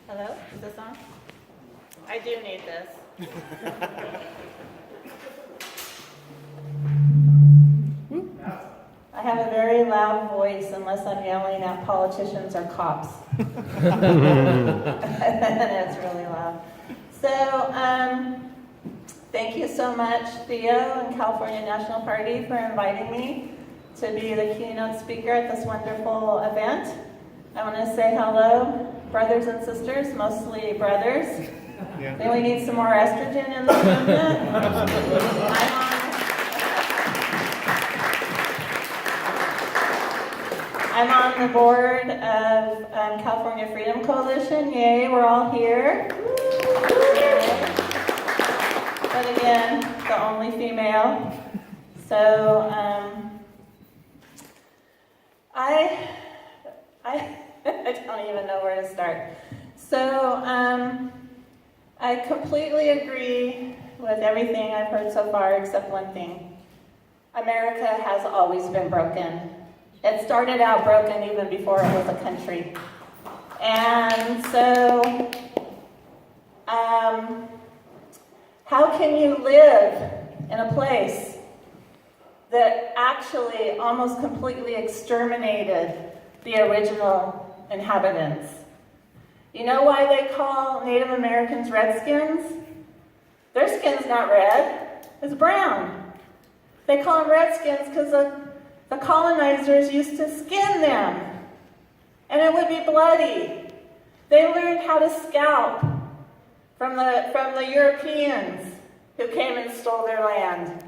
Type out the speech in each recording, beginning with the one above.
Hello, is this on? I do need this. I have a very loud voice unless I'm yelling at politicians or cops. It's really loud. So, thank you so much, Theo and California National Party, for inviting me to be the keynote speaker at this wonderful event. I want to say hello, brothers and sisters, mostly brothers. Yeah. Then we need some more estrogen in the movement. I'm on the board of California Freedom Coalition. Yay, we're all here. But again, the only female. So I don't even know where to start. So I completely agree with everything I've heard so far, except one thing. America has always been broken. It started out broken even before it was a country. And so, how can you live in a place that actually almost completely exterminated the original inhabitants? You know why they call Native Americans Redskins? Their skin's not red, it's brown. They call them Redskins because the colonizers used to skin them, and it would be bloody. They learned how to scalp from the Europeans who came and stole their land.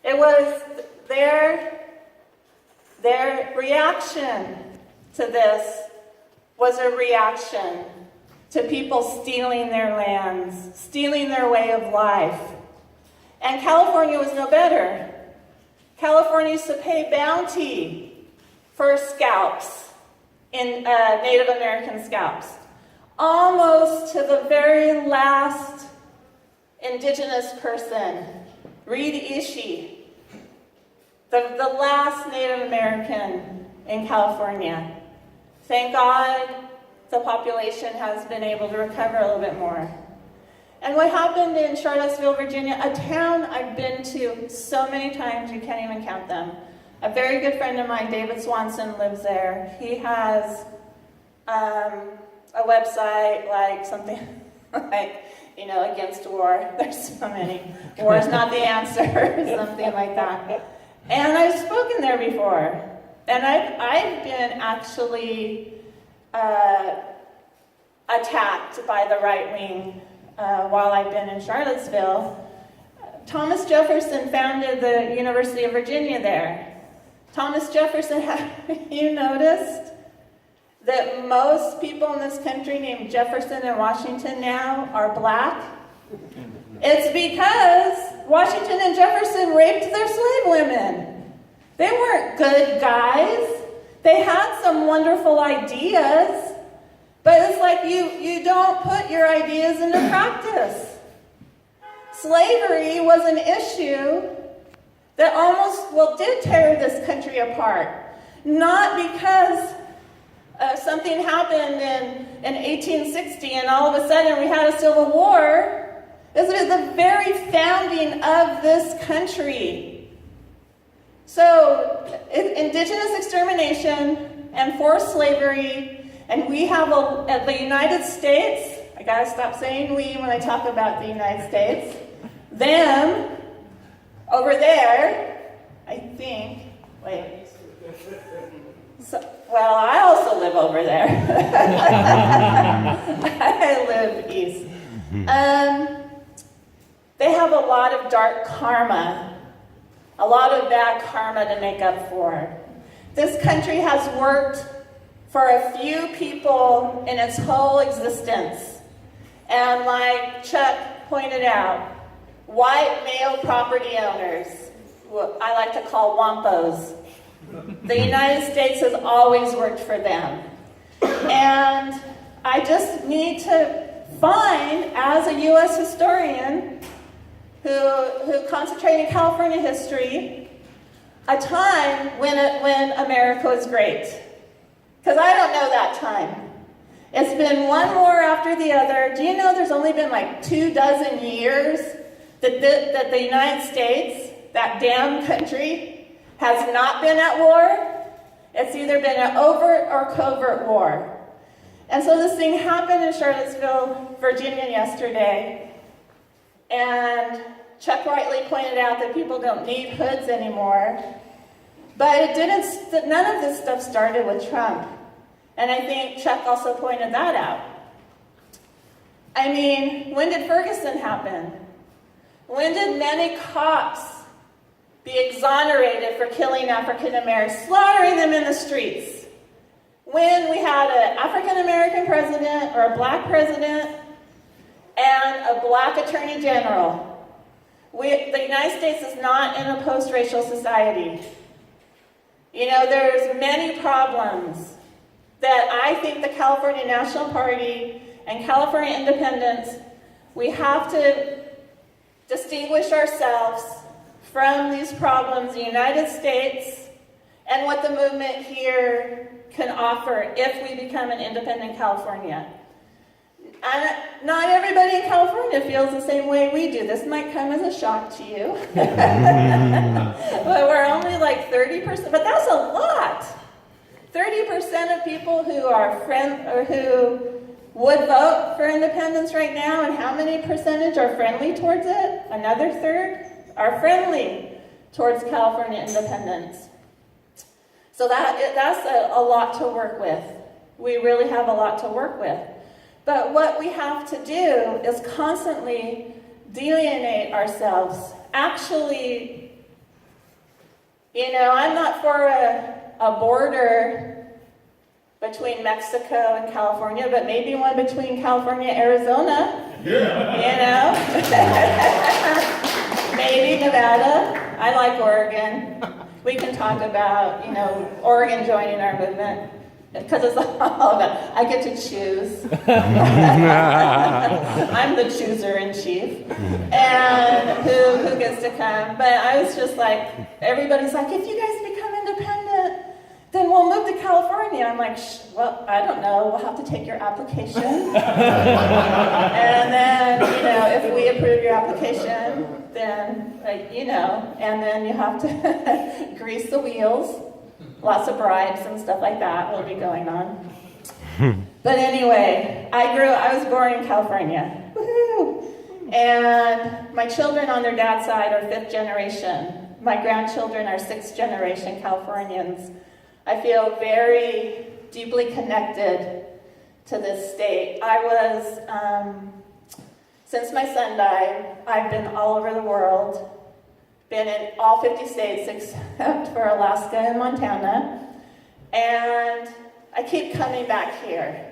It was their reaction to this was a reaction to people stealing their lands, stealing their way of life. And California was no better. California used to pay bounty for scalps, in Native American scalps, almost to the very last indigenous person, Reed Ishii, the last Native American in California. Thank God the population has been able to recover a little bit more. And what happened in Charlottesville, Virginia, a town I've been to so many times you can't even count them. A very good friend of mine, David Swanson, lives there. He has a website like something like, against war. There's so many. War is not the answer, something like that. And I've spoken there before. And I've been actually attacked by the right wing while I've been in Charlottesville. Thomas Jefferson founded the University of Virginia there. Thomas Jefferson, have you noticed that most people in this country named Jefferson and Washington now are black? It's because Washington and Jefferson raped their slave women. They weren't good guys. They had some wonderful ideas, but it's like you don't put your ideas into practice. Slavery was an issue that did tear this country apart. Not because something happened in 1860 and all of a sudden we had a civil war. It was the very founding of this country. So, indigenous extermination and forced slavery, and we have the United States, I gotta stop saying we when I talk about the United States, them, over there, I think, well, I also live over there. I live east. They have a lot of dark karma, a lot of bad karma to make up for. This country has worked for a few people in its whole existence. And like Chuck pointed out, white male property owners, what I like to call wampos. The United States has always worked for them. And I just need to find, as a U.S. historian who concentrated in California history, a time when America was great. Because I don't know that time. It's been one war after the other. Do you know there's only been like 24 years that the United States, that damn country, has not been at war? It's either been an overt or covert war. And so this thing happened in Charlottesville, Virginia yesterday. And Chuck rightly pointed out that people don't need hoods anymore. But none of this stuff started with Trump. And I think Chuck also pointed that out. I mean, when did Ferguson happen? When did many cops be exonerated for killing African Americans, slaughtering them in the streets? When we had an African American president or a black president and a black attorney general. The United States is not in a post-racial society. You know, there's many problems that I think the California National Party and California independents, we have to distinguish ourselves from these problems in the United States and what the movement here can offer if we become an independent California. And not everybody in California feels the same way we do. This might come as a shock to you. But we're only like 30%, but that's a lot. 30% of people who are who would vote for independence right now, and how many percentage are friendly towards it? Another third are friendly towards California independence. So that's a lot to work with. We really have a lot to work with. But what we have to do is constantly delineate ourselves. Actually, you know, I'm not for a border between Mexico and California, but maybe one between California and Arizona. Yeah. You know? Maybe Nevada. I like Oregon. We can talk about, you know, Oregon joining our movement. Because it's all about, I get to choose. I'm the chooser-in-chief. And who gets to come. But I was just like, everybody's like, if you guys become independent, then we'll move to California. I'm like, well, I don't know. We'll have to take your application. And then, you know, if we approve your application, then, you know, and then you have to grease the wheels. Lots of bribes and stuff like that will be going on. But anyway, I was born in California. Woohoo! And my children on their dad's side are 5th generation. My grandchildren are 6th generation Californians. I feel very deeply connected to this state. Since my son died, I've been all over the world. Been in all 50 states except for Alaska and Montana. And I keep coming back here.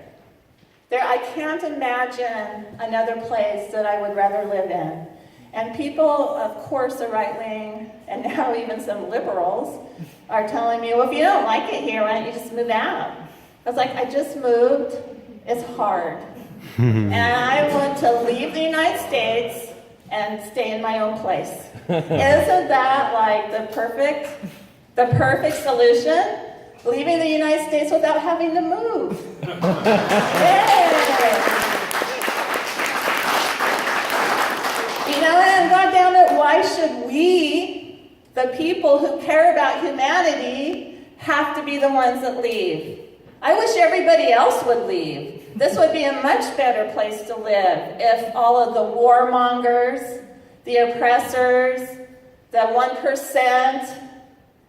I can't imagine another place that I would rather live in. And people, of course, the right wing, and now even some liberals, are telling me, well, if you don't like it here, why don't you just move out? I was like, I just moved. It's hard. And I want to leave the United States and stay in my own place. Isn't that like the perfect solution? Leaving the United States without having to move. Yay! You know, and God damn it, why should we, the people who care about humanity, have to be the ones that leave? I wish everybody else would leave. This would be a much better place to live if all of the warmongers, the oppressors, the 1%,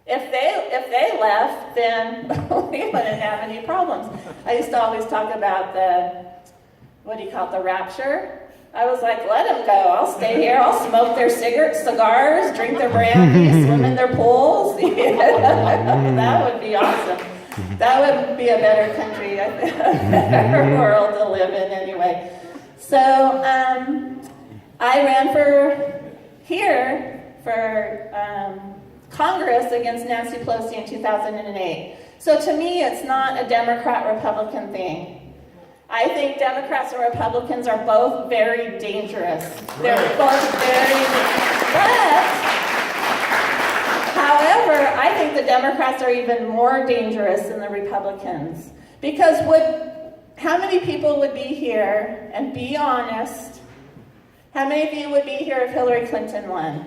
if they left, then we wouldn't have any problems. I used to always talk about the rapture. I was like, let them go. I'll stay here. I'll smoke their cigars, drink their brandy, swim in their pools. That would be awesome. That would be a better country, a better world to live in anyway. So I ran for Congress against Nancy Pelosi in 2008. So to me, it's not a Democrat-Republican thing. I think Democrats and Republicans are both very dangerous. They're both very dangerous. But However, I think the Democrats are even more dangerous than the Republicans. Because how many people would be here, and be honest, how many of you would be here if Hillary Clinton won?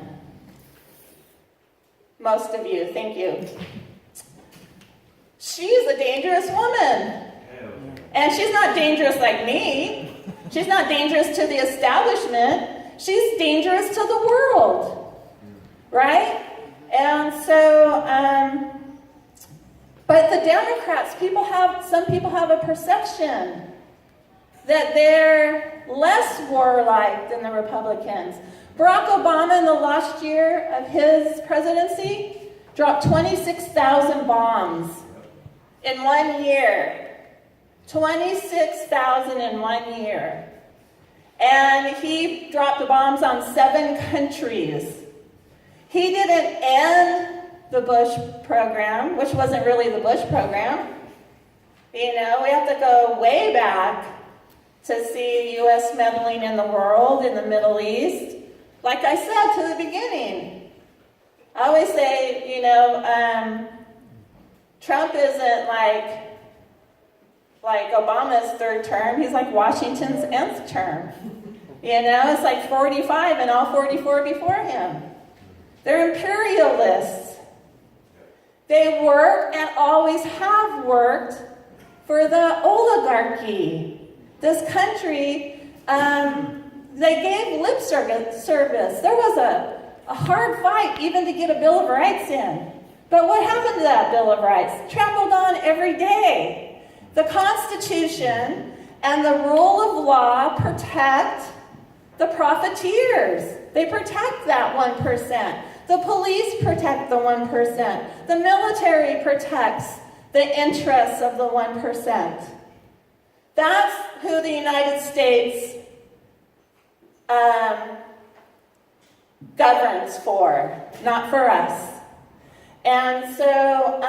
Most of you, thank you. She's a dangerous woman. And she's not dangerous like me. She's not dangerous to the establishment. She's dangerous to the world. Right? And so, but the Democrats, some people have a perception that they're less warlike than the Republicans. Barack Obama, in the last year of his presidency, dropped 26,000 bombs in 1 year. 26,000 in 1 year. And he dropped the bombs on 7 countries. He didn't end the Bush program, which wasn't really the Bush program. You know, we have to go way back to see U.S. meddling in the world, in the Middle East. Like I said to the beginning, I always say, you know, Trump isn't like Obama's 3rd term. He's like Washington's nth term. You know, it's like 45 and all 44 before him. They're imperialists. They work and always have worked for the oligarchy. This country, they gave lip service. There was a hard fight even to get a Bill of Rights in. But what happened to that Bill of Rights? Trampled on every day. The Constitution and the rule of law protect the profiteers. They protect that 1%. The police protect the 1%. The military protects the interests of the 1%. That's who the United States governs for, not for us. And so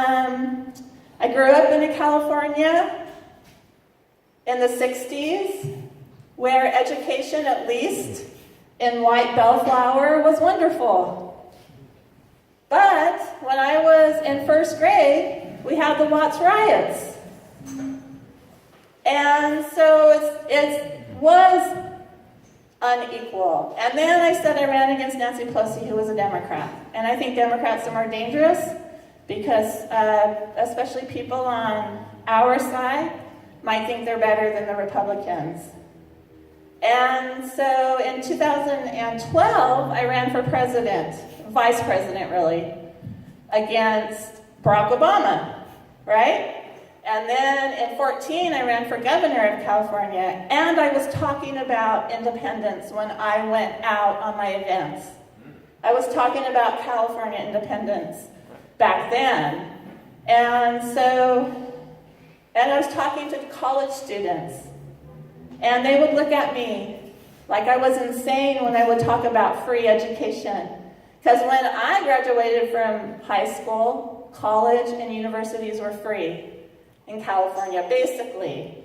I grew up in California in the 60s, where education, at least in white Bellflower, was wonderful. But when I was in 1st grade, we had the Watts riots. And so it was unequal. And then I said I ran against Nancy Pelosi, who was a Democrat. And I think Democrats are more dangerous because especially people on our side might think they're better than the Republicans. And so in 2012, I ran for president, vice president really, against Barack Obama, right? And then in 2014, I ran for governor of California, and I was talking about independence when I went out on my events. I was talking about California independence back then. And I was talking to college students, and they would look at me like I was insane when I would talk about free education. Because when I graduated from high school, college and universities were free in California, basically.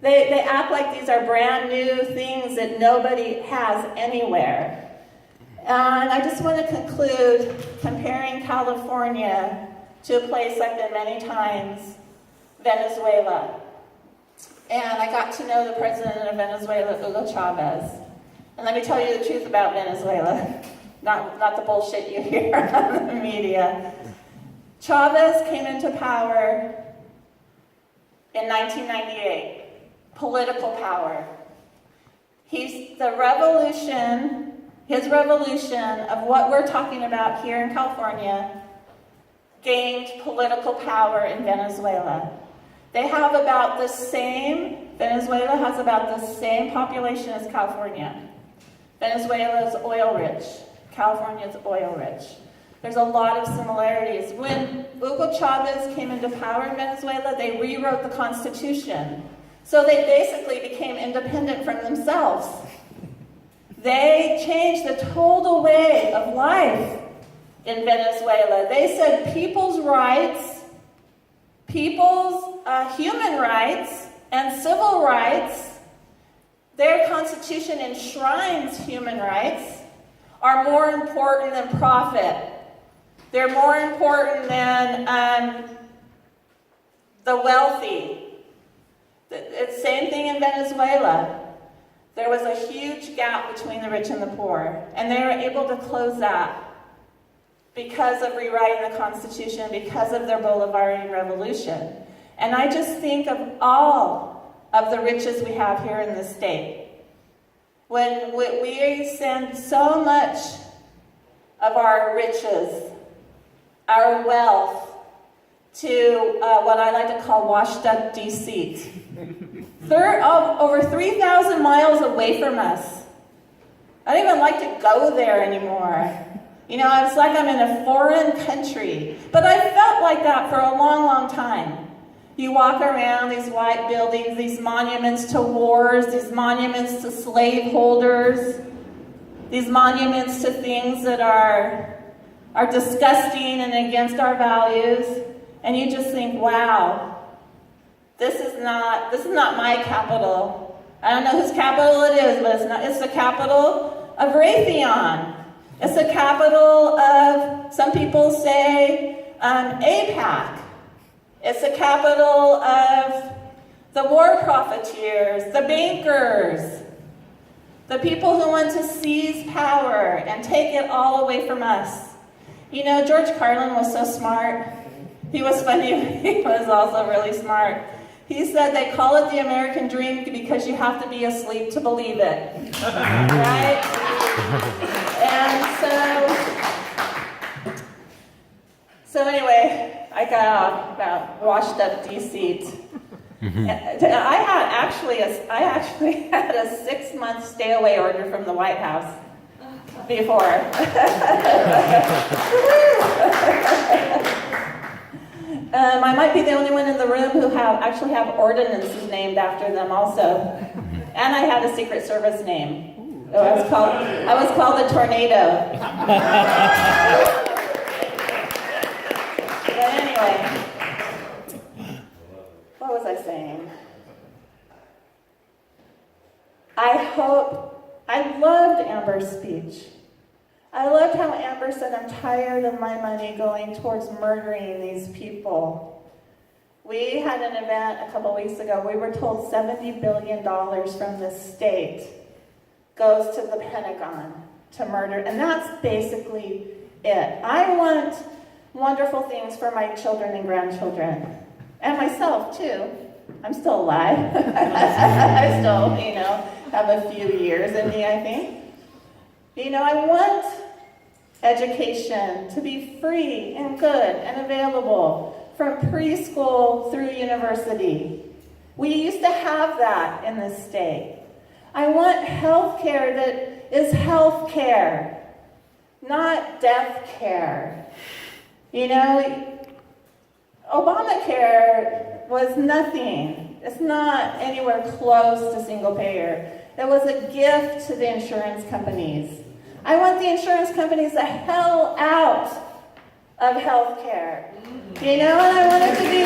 They act like these are brand new things that nobody has anywhere. And I just want to conclude comparing California to a place I've been many times, Venezuela. And I got to know the president of Venezuela, Hugo Chavez. And let me tell you the truth about Venezuela, not the bullshit you hear on the media. Chavez came into power in 1998, political power. His revolution of what we're talking about here in California gained political power in Venezuela. Venezuela has about the same population as California. Venezuela is oil rich. California is oil rich. There's a lot of similarities. When Hugo Chavez came into power in Venezuela, they rewrote the Constitution. So they basically became independent from themselves. They changed the total way of life in Venezuela. They said people's rights, human rights, and civil rights, their constitution enshrines human rights, are more important than profit. They're more important than the wealthy. It's the same thing in Venezuela. There was a huge gap between the rich and the poor, and they were able to close that because of rewriting the Constitution, because of their Bolivarian revolution. And I just think of all of the riches we have here in this state. When we send so much of our riches, our wealth, to what I like to call washed up deceit. Over 3,000 miles away from us. I don't even like to go there anymore. You know, it's like I'm in a foreign country. But I felt like that for a long, long time. You walk around these white buildings, these monuments to wars, these monuments to slaveholders, these monuments to things that are disgusting and against our values, and you just think, wow, this is not my capital. I don't know whose capital it is, but it's the capital of Raytheon. It's the capital of, some people say, AIPAC. It's the capital of the war profiteers, the bankers, the people who want to seize power and take it all away from us. You know, George Carlin was so smart. He was funny, he was also really smart. He said they call it the American dream because you have to be asleep to believe it. Right? And so anyway, I got off about washed up deceit. I actually had a 6-month stay away order from the White House before. I might be the only one in the room who actually have ordinances named after them also. And I had a Secret Service name. I was called the Tornado. But anyway, what was I saying? I loved Amber's speech. I loved how Amber said, I'm tired of my money going towards murdering these people. We had an event a couple weeks ago. We were told $70 billion from the state goes to the Pentagon to murder. And that's basically it. I want wonderful things for my children and grandchildren. And myself, too. I'm still alive. I still, have a few years in me, I think. I want education to be free and good and available from preschool through university. We used to have that in this state. I want health care that is health care, not death care. Obamacare was nothing. It's not anywhere close to single payer. It was a gift to the insurance companies. I want the insurance companies the hell out of health care. And I want it to be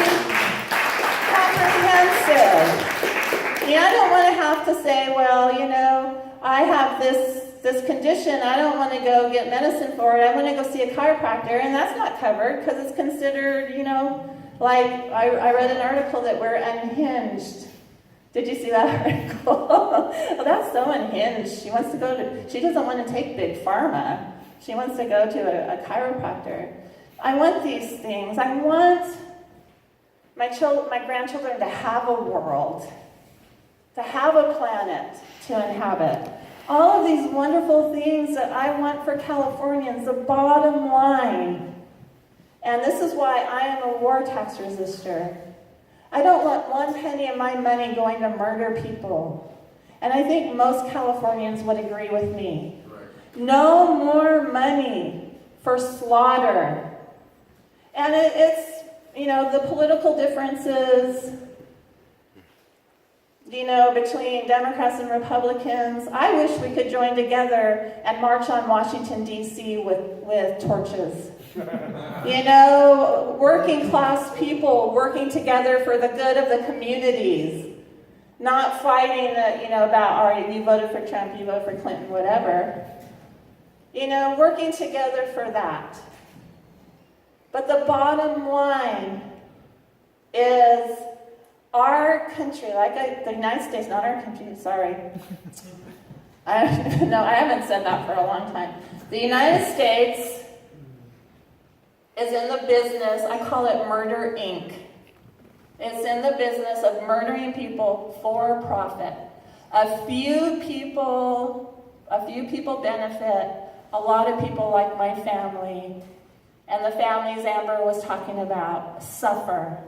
comprehensive. I don't want to have to say, well, I have this condition, I don't want to go get medicine for it, I want to go see a chiropractor, and that's not covered because it's considered, like I read an article that we're unhinged. Did you see that article? Well, that's so unhinged. She doesn't want to take big pharma. She wants to go to a chiropractor. I want these things. I want my grandchildren to have a world, to have a planet to inhabit. All of these wonderful things that I want for Californians, the bottom line. And this is why I am a war tax resistor. I don't want one penny of my money going to murder people. And I think most Californians would agree with me. No more money for slaughter. And it's, the political differences, between Democrats and Republicans. I wish we could join together and march on Washington, D.C. with torches. Working class people working together for the good of the communities. Not fighting, about, you voted for Trump, you voted for Clinton, whatever. Working together for that. But the bottom line is our country, the United States, not our country, sorry. I haven't said that for a long time. The United States is in the business, I call it Murder Inc. It's in the business of murdering people for profit. A few people benefit, a lot of people like my family, and the families Amber was talking about, suffer.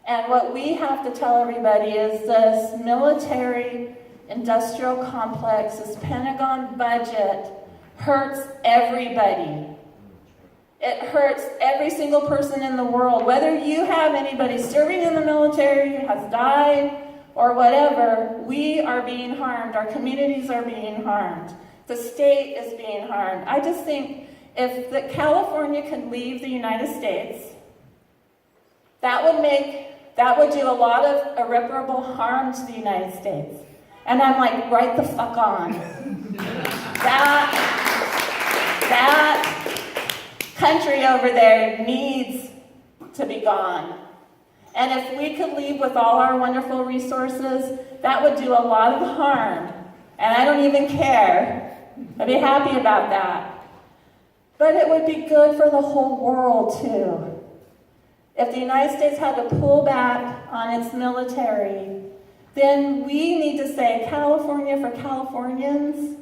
And what we have to tell everybody is this military industrial complex, this Pentagon budget, hurts everybody. It hurts every single person in the world. Whether you have anybody serving in the military, has died, or whatever, we are being harmed. Our communities are being harmed. The state is being harmed. I just think if California could leave the United States, that would do a lot of irreparable harm to the United States. And I'm like, right the fuck on. That country over there needs to be gone. And if we could leave with all our wonderful resources, that would do a lot of harm. And I don't even care. I'd be happy about that. But it would be good for the whole world, too. If the United States had to pull back on its military, then we need to say California for Californians,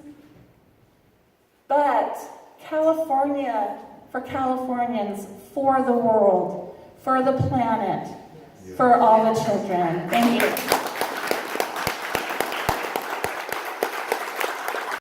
but California for Californians, for the world, for the planet, for all the children. Thank you.